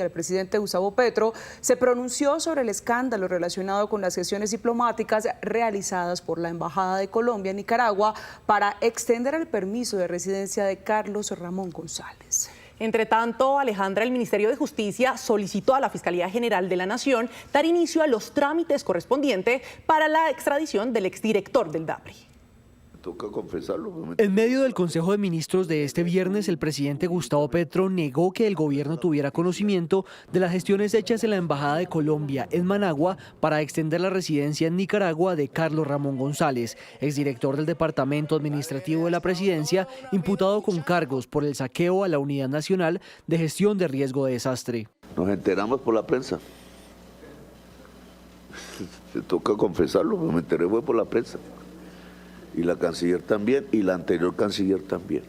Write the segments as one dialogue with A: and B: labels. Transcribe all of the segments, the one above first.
A: el presidente Gustavo Petro, se pronunció sobre el escándalo relacionado con las gestiones diplomáticas realizadas por la Embajada de Colombia en Nicaragua para extender el permiso de residencia de Carlos Ramón González.
B: Entre tanto, Alejandra, el Ministerio de Justicia solicitó a la Fiscalía General de la Nación dar inicio a los trámites correspondientes para la extradición del exdirector del DAPRE.
C: Toca confesarlo.
D: En medio del Consejo de Ministros de este viernes, el presidente Gustavo Petro negó que el gobierno tuviera conocimiento de las gestiones hechas en la Embajada de Colombia en Managua para extender la residencia en Nicaragua de Carlos Ramón González, exdirector del Departamento Administrativo de la Presidencia, imputado con cargos por el saqueo a la Unidad Nacional de Gestión de Riesgo de Desastre.
C: Nos enteramos por la prensa. Se toca confesarlo, me enteré fue por la prensa. Y la canciller también, y la anterior canciller también.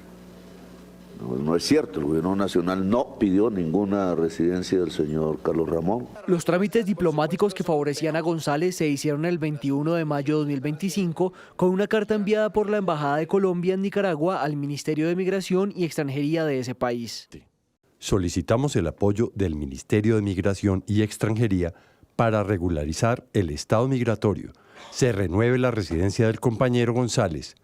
C: No es cierto, el gobierno nacional no pidió ninguna residencia del señor Carlos Ramón.
D: Los trámites diplomáticos que favorecían a González se hicieron el 21 de mayo de 2025 con una carta enviada por la Embajada de Colombia en Nicaragua al Ministerio de Migración y Extranjería de ese país.
E: Solicitamos el apoyo del Ministerio de Migración y Extranjería para regularizar el estado migratorio. Se renueve la residencia del compañero González,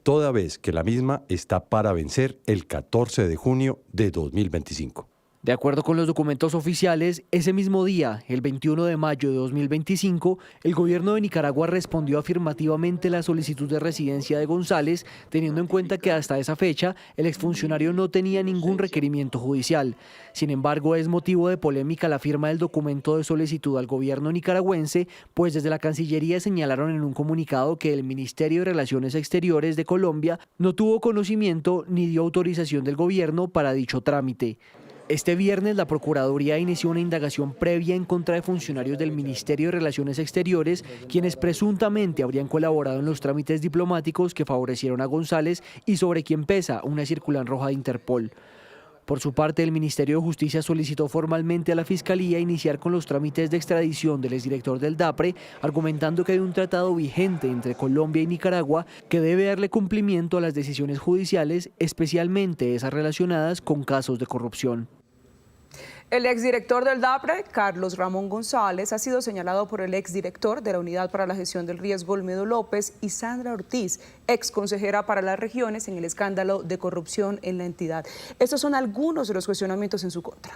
E: toda vez que la misma está para vencer el 14 de junio de 2025.
D: De acuerdo con los documentos oficiales, ese mismo día, el 21 de mayo de 2025, el gobierno de Nicaragua respondió afirmativamente la solicitud de residencia de González, teniendo en cuenta que hasta esa fecha el exfuncionario no tenía ningún requerimiento judicial. Sin embargo, es motivo de polémica la firma del documento de solicitud al gobierno nicaragüense, pues desde la Cancillería señalaron en un comunicado que el Ministerio de Relaciones Exteriores de Colombia no tuvo conocimiento ni dio autorización del gobierno para dicho trámite. Este viernes, la Procuraduría inició una indagación previa en contra de funcionarios del Ministerio de Relaciones Exteriores, quienes presuntamente habrían colaborado en los trámites diplomáticos que favorecieron a González y sobre quien pesa una circular roja de Interpol. Por su parte, el Ministerio de Justicia solicitó formalmente a la Fiscalía iniciar con los trámites de extradición del exdirector del DAPRE, argumentando que hay un tratado vigente entre Colombia y Nicaragua que debe darle cumplimiento a las decisiones judiciales, especialmente esas relacionadas con casos de corrupción.
A: El exdirector del DAPRE, Carlos Ramón González, ha sido señalado por el exdirector de la Unidad para la Gestión del Riesgo, Olmedo López, y Sandra Ortiz, exconsejera para las regiones, en el escándalo de corrupción en la entidad. Estos son algunos de los cuestionamientos en su contra.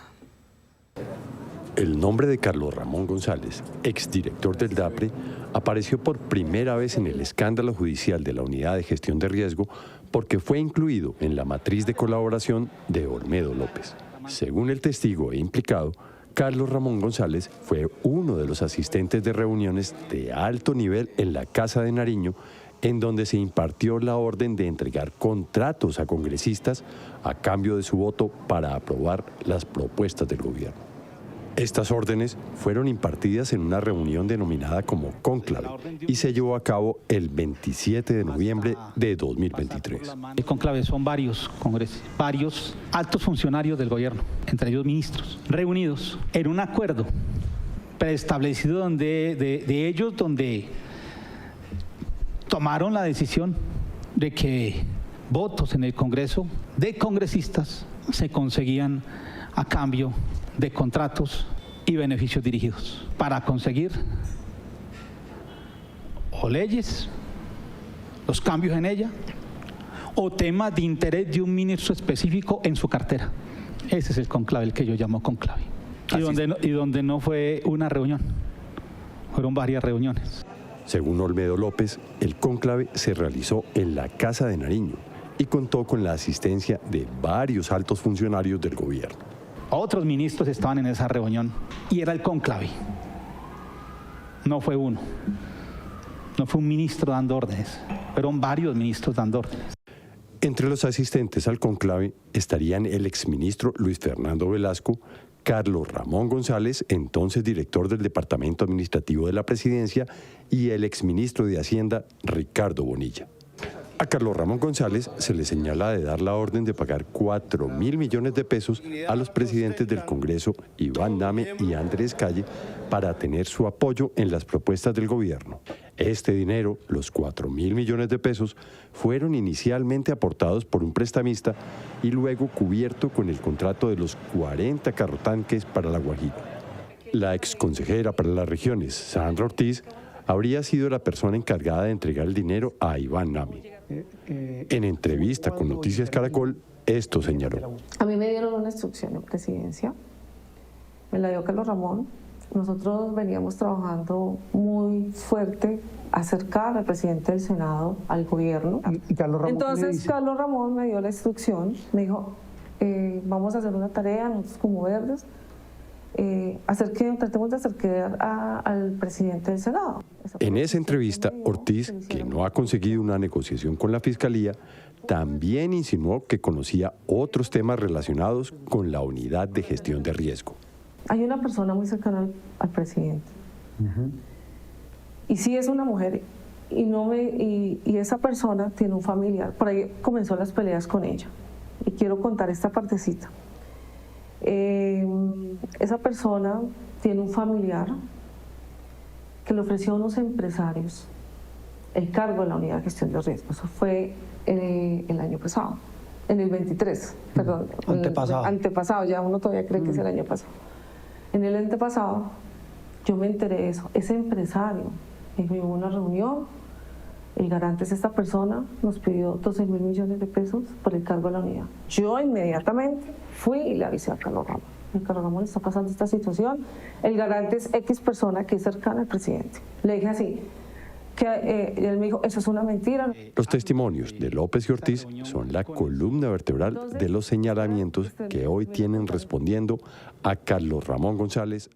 E: El nombre de Carlos Ramón González, exdirector del DAPRE, apareció por primera vez en el escándalo judicial de la Unidad de Gestión de Riesgo porque fue incluido en la matriz de colaboración de Olmedo López. Según el testigo e implicado, Carlos Ramón González fue uno de los asistentes de reuniones de alto nivel en la Casa de Nariño, en donde se impartió la orden de entregar contratos a congresistas a cambio de su voto para aprobar las propuestas del gobierno. Estas órdenes fueron impartidas en una reunión denominada como cónclave y se llevó a cabo el 27 de noviembre de 2023.
F: El cónclave son varios altos funcionarios del gobierno, entre ellos ministros, reunidos en un acuerdo preestablecido de ellos, donde tomaron la decisión de que votos en el Congreso de congresistas se conseguían a cambio de contratos y beneficios dirigidos para conseguir o leyes, los cambios en ella, o temas de interés de un ministro específico en su cartera. Ese es el cónclave, el que yo llamo cónclave. Y donde no fue una reunión, fueron varias reuniones.
E: Según Olmedo López, el cónclave se realizó en la Casa de Nariño y contó con la asistencia de varios altos funcionarios del gobierno.
F: Otros ministros estaban en esa reunión y era el cónclave. No fue uno. No fue un ministro dando órdenes. Fueron varios ministros dando órdenes.
E: Entre los asistentes al cónclave estarían el exministro Luis Fernando Velasco, Carlos Ramón González, entonces director del Departamento Administrativo de la Presidencia, y el exministro de Hacienda, Ricardo Bonilla. A Carlos Ramón González se le señala de dar la orden de pagar 4.000 millones de pesos a los presidentes del Congreso, Iván Name y Andrés Calle, para tener su apoyo en las propuestas del gobierno. Este dinero, los 4.000 millones de pesos, fueron inicialmente aportados por un prestamista y luego cubierto con el contrato de los 40 carrotanques para La Guajira. La exconsejera para las regiones, Sandra Ortiz, habría sido la persona encargada de entregar el dinero a Iván Name. En entrevista con Noticias Caracol, esto señaló.
G: A mí me dieron una instrucción en presidencia, me la dio Carlos Ramón. Nosotros veníamos trabajando muy fuerte, acercar al presidente del Senado al gobierno.
H: ¿Y Carlos Ramón
G: Entonces Carlos Ramón me dio la instrucción, me dijo, vamos a hacer una tarea, nosotros como verdes, tratemos de acercar al presidente del Senado.
E: En esa entrevista, Ortiz, que no ha conseguido una negociación con la Fiscalía, también insinuó que conocía otros temas relacionados con la unidad de gestión de riesgo.
G: Hay una persona muy cercana al presidente. Y sí es una mujer, y esa persona tiene un familiar. Por ahí comenzó las peleas con ella. Y quiero contar esta partecita. Esa persona tiene un familiar que le ofreció a unos empresarios el cargo de la unidad de gestión de riesgo. Eso fue el año pasado, en el 23, perdón. Antepasado, ya uno todavía cree que es el año pasado. En el antepasado yo me enteré de eso. Ese empresario dijo, hubo una reunión, el garante es esta persona, nos pidió 12.000 millones de pesos por el cargo de la unidad. Yo inmediatamente fui y le avisé a Carlos Ramón. Carlos Ramón, está pasando esta situación, el garante es X persona que es cercana al presidente. Le dije así, él me dijo, eso es una mentira.
E: Los testimonios de López y Ortiz son la columna vertebral de los señalamientos que hoy tienen respondiendo a Carlos Ramón González.